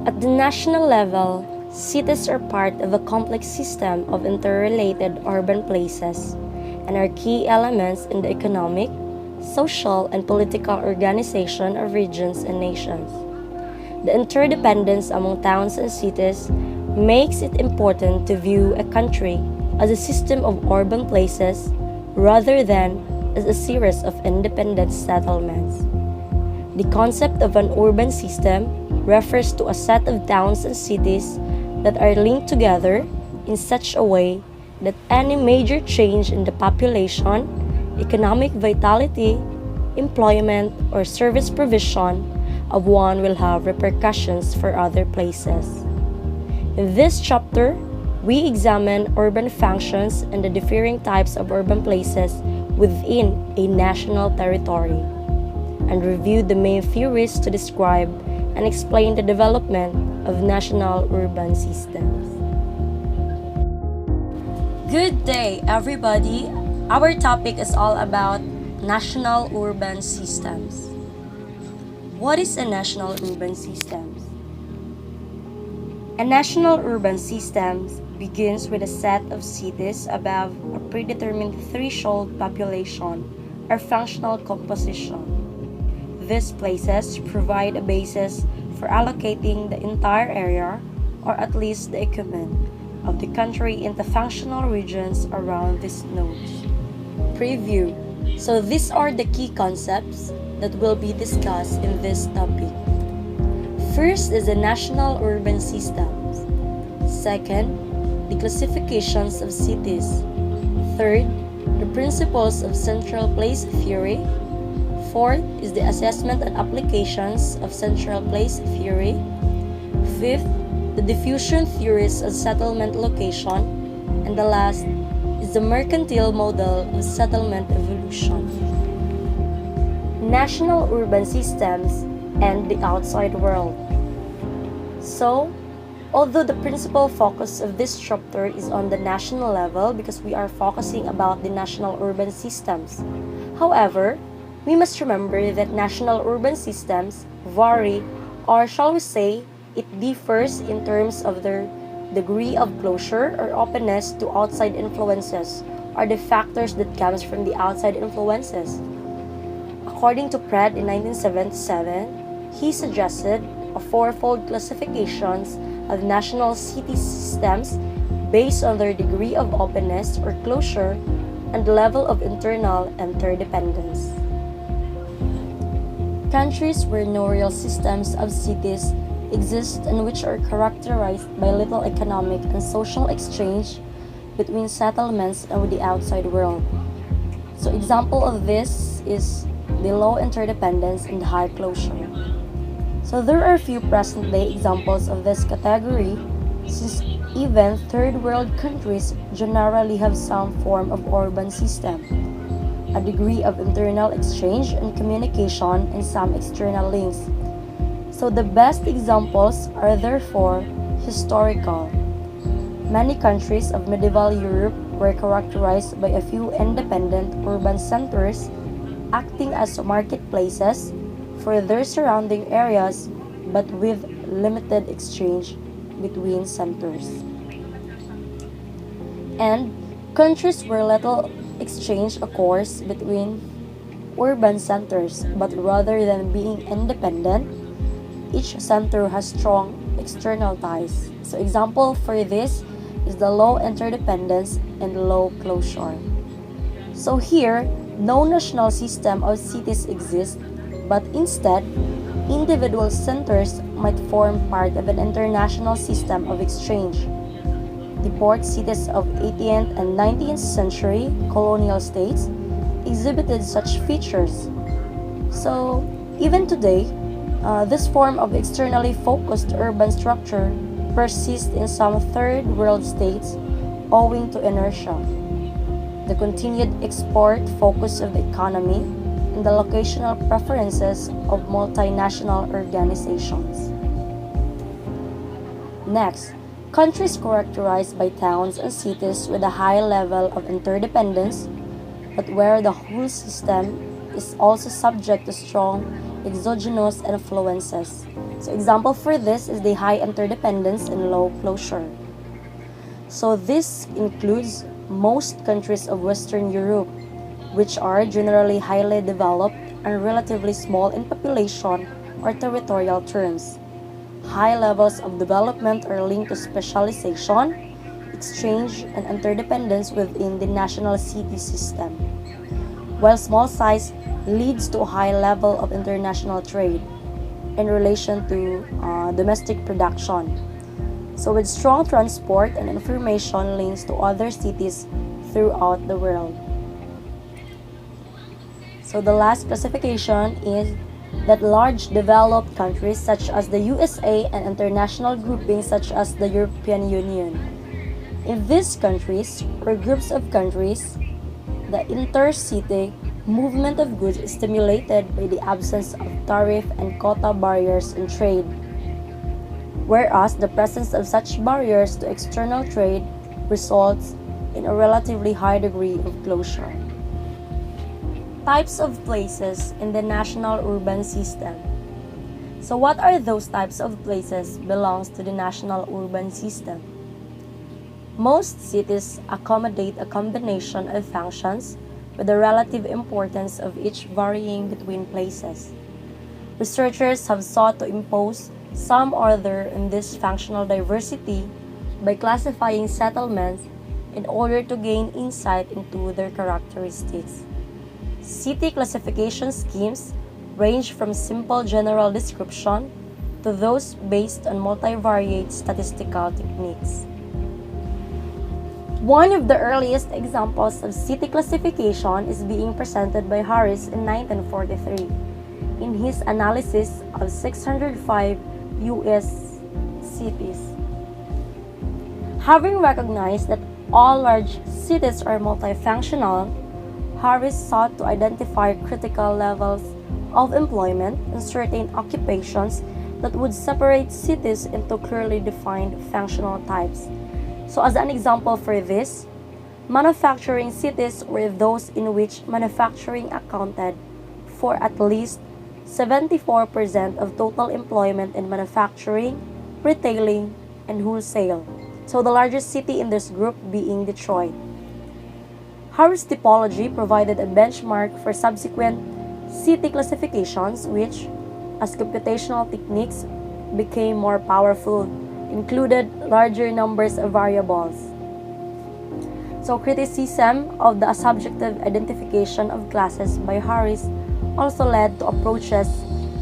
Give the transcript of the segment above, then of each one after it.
At the national level, cities are part of a complex system of interrelated urban places and are key elements in the economic, social, and political organization of regions and nations. The interdependence among towns and cities makes it important to view a country as a system of urban places rather than as a series of independent settlements. The concept of an urban system refers to a set of towns and cities that are linked together in such a way that any major change in the population, economic vitality, employment, or service provision of one will have repercussions for other places. In this chapter, we examine urban functions and the differing types of urban places within a national territory, and review the main theories to describe and explain the development of national urban systems. Good day, everybody! Our topic is all about national urban systems. What is a national urban system? A national urban system begins with a set of cities above a predetermined threshold population or functional composition. These places provide a basis for allocating the entire area, or at least the equivalent, of the country into functional regions around these nodes. Preview. So these are the key concepts that will be discussed in this topic. First is the national urban systems. Second, the classifications of cities. Third, the principles of central place theory. Fourth is the assessment and applications of central place theory. Fifth, the diffusion theories of settlement location. And the last is the mercantile model of settlement evolution. National urban systems and the outside world. So, although the principal focus of this chapter is on the national level because we are focusing about the national urban systems, however, we must remember that national urban systems vary, or shall we say, it differs in terms of their degree of closure or openness to outside influences, or the factors that comes from the outside influences. According to Pratt in 1977, he suggested a fourfold classifications of national city systems based on their degree of openness or closure and level of internal interdependence. Countries where no real systems of cities exist and which are characterized by little economic and social exchange between settlements and with the outside world. So example of this is the low interdependence and the high closure. So there are few present-day examples of this category, since even third world countries generally have some form of urban system, a degree of internal exchange and communication, and some external links. So the best examples are therefore historical. Many countries of medieval Europe were characterized by a few independent urban centers acting as marketplaces for their surrounding areas, but with limited exchange between centers. And countries where little exchange occurs between urban centers, but rather than being independent, each center has strong external ties. So example for this is the low interdependence and low closure. So here, no national system of cities exists, but instead, individual centers might form part of an international system of exchange. The port cities of 18th and 19th century colonial states exhibited such features. So, even today, this form of externally focused urban structure persists in some third world states owing to inertia, the continued export focus of the economy, and the locational preferences of multinational organizations. Next, countries characterized by towns and cities with a high level of interdependence, but where the whole system is also subject to strong exogenous influences. So example for this is the high interdependence and low closure. So this includes most countries of Western Europe, which are generally highly developed and relatively small in population or territorial terms. High levels of development are linked to specialization, exchange, and interdependence within the national city system, while small size leads to a high level of international trade in relation to domestic production. So with strong transport and information links to other cities throughout the world. So the last classification is that large developed countries such as the USA and international groupings such as the European Union. In these countries or groups of countries, the intercity movement of goods is stimulated by the absence of tariff and quota barriers in trade, whereas the presence of such barriers to external trade results in a relatively high degree of closure. Types of places in the national urban system. So what are those types of places belongs to the national urban system? Most cities accommodate a combination of functions with the relative importance of each varying between places. Researchers have sought to impose some order in this functional diversity by classifying settlements in order to gain insight into their characteristics. City classification schemes range from simple general description to those based on multivariate statistical techniques. One of the earliest examples of city classification is being presented by Harris in 1943 in his analysis of 605 U.S. cities. Having recognized that all large cities are multifunctional, Harris sought to identify critical levels of employment in certain occupations that would separate cities into clearly defined functional types. So as an example for this, manufacturing cities were those in which manufacturing accounted for at least 74% of total employment in manufacturing, retailing, and wholesale. So the largest city in this group being Detroit. Harris typology provided a benchmark for subsequent city classifications which, as computational techniques became more powerful, included larger numbers of variables. So criticism of the subjective identification of classes by Harris also led to approaches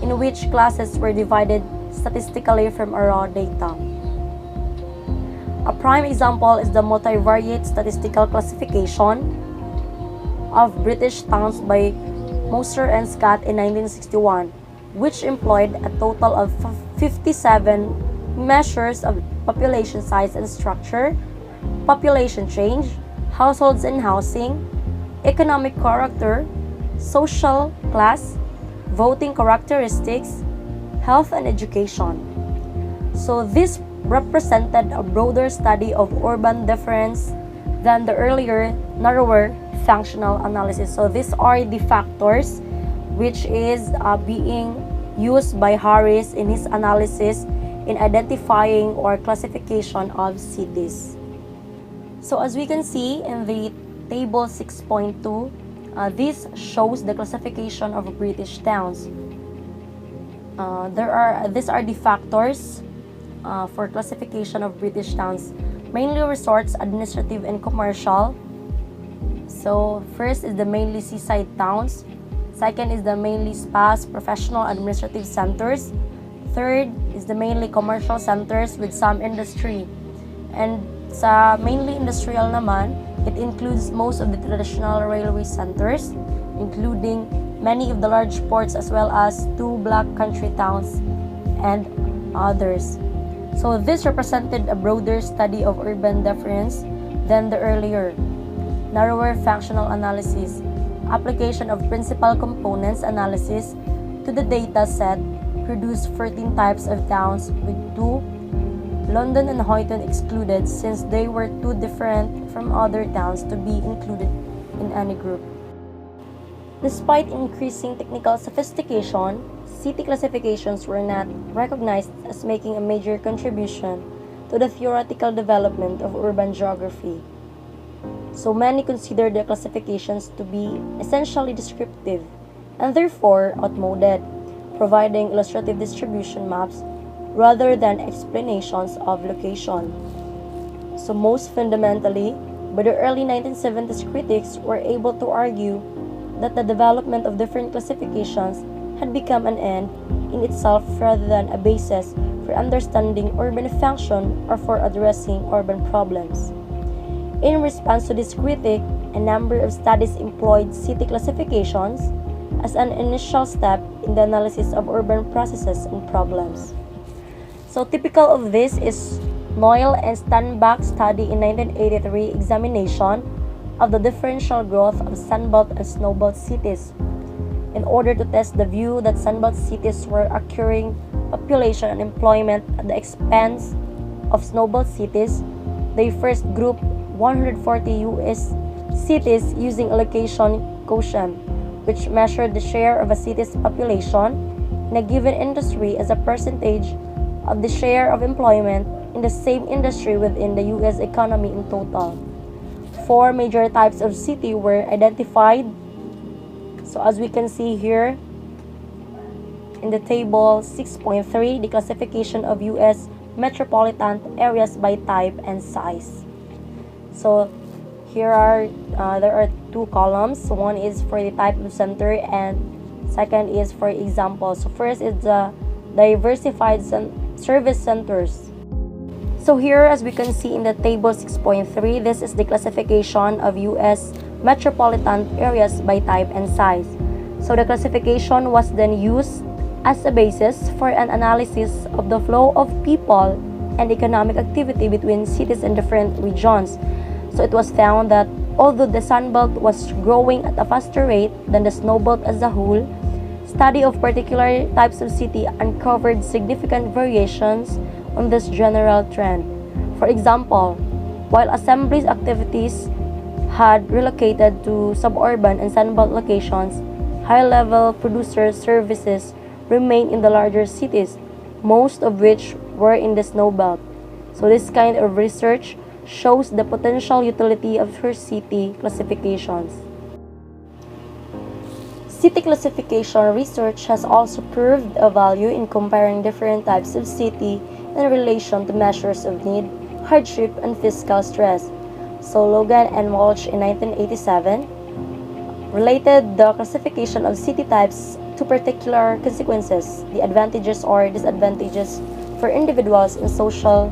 in which classes were divided statistically from raw data. A prime example is the multivariate statistical classification of British towns by Moser and Scott in 1961, which employed a total of 57 measures of population size and structure, population change, households and housing, economic character, social class, voting characteristics, health and education. So this represented a broader study of urban difference than the earlier, narrower functional analysis. So these are the factors which is being used by Harris in his analysis in identifying or classification of cities. So as we can see in the table 6.2, this shows the classification of British towns. These are the factors for classification of British towns, mainly resorts, administrative, and commercial. So first is the mainly seaside towns. Second is the mainly spas, professional, administrative centers. Third is the mainly commercial centers with some industry. And sa mainly industrial naman, it includes most of the traditional railway centers, including many of the large ports as well as two black country towns and others. So this represented a broader study of urban difference than the earlier, narrower functional analysis, application of principal components analysis to the data set produced 14 types of towns with two, London and Hoyton excluded since they were too different from other towns to be included in any group. Despite increasing technical sophistication, city classifications were not recognized as making a major contribution to the theoretical development of urban geography. So many consider the classifications to be essentially descriptive and therefore outmoded, providing illustrative distribution maps rather than explanations of location. So most fundamentally, by the early 1970s, critics were able to argue that the development of different classifications had become an end in itself rather than a basis for understanding urban function or for addressing urban problems. In response to this critique, a number of studies employed city classifications as an initial step in the analysis of urban processes and problems. So typical of this is Noyle and Steinbach's study in 1983 examination of the differential growth of Sunbelt and Snowbelt cities. In order to test the view that Sunbelt cities were acquiring population and employment at the expense of Snowbelt cities, they first grouped 140 U.S. cities using a location quotient, which measured the share of a city's population in a given industry as a percentage of the share of employment in the same industry within the U.S. economy in total. 4 major types of city were identified. So as we can see here in the table 6.3, the classification of U.S. metropolitan areas by type and size. So here there are 2 columns. One is for the type of center and second is for example. So first is the diversified service centers. So here, as we can see in the table 6.3, this is the classification of U.S. metropolitan areas by type and size. So the classification was then used as a basis for an analysis of the flow of people and economic activity between cities and different regions. So it was found that although the Sunbelt was growing at a faster rate than the Snowbelt as a whole, study of particular types of city uncovered significant variations on this general trend. For example, while assembly activities had relocated to suburban and Sunbelt locations, high-level producer services remained in the larger cities, most of which were in the Snowbelt. So this kind of research shows the potential utility of her city classifications. City classification research has also proved a value in comparing different types of city in relation to measures of need, hardship, and fiscal stress. So Logan and Walsh in 1987 related the classification of city types to particular consequences, the advantages or disadvantages for individuals and social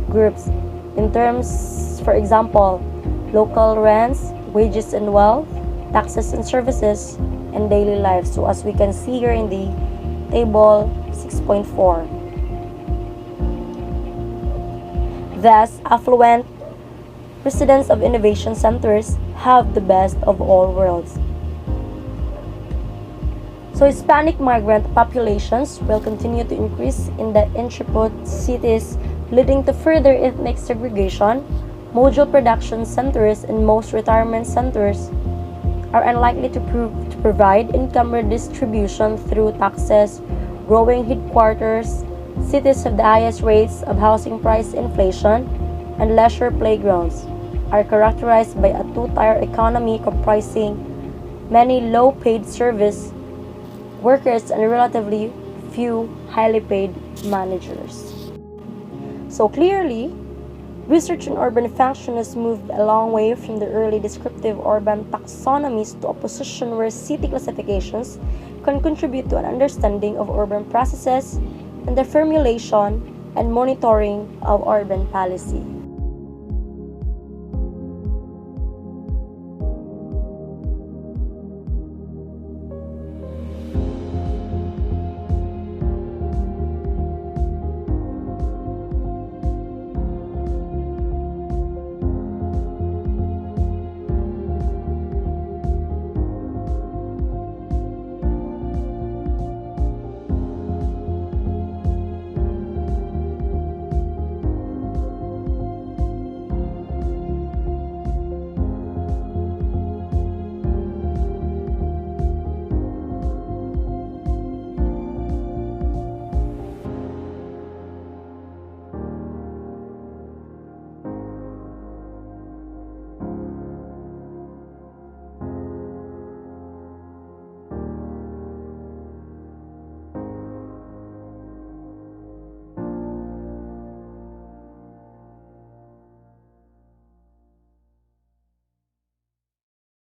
groups in terms, for example, local rents, wages and wealth, taxes and services, and daily life. So as we can see here in the table 6.4. Thus, affluent residents of innovation centers have the best of all worlds. So Hispanic migrant populations will continue to increase in the intrepid cities, leading to further ethnic segregation. Module production centers and most retirement centers are unlikely to provide income redistribution through taxes. Growing headquarters cities have the highest rates of housing price inflation, and leisure playgrounds are characterized by a two-tier economy comprising many low-paid service workers and relatively few highly paid managers. So clearly, research on urban function has moved a long way from the early descriptive urban taxonomies to a position where city classifications can contribute to an understanding of urban processes and the formulation and monitoring of urban policy.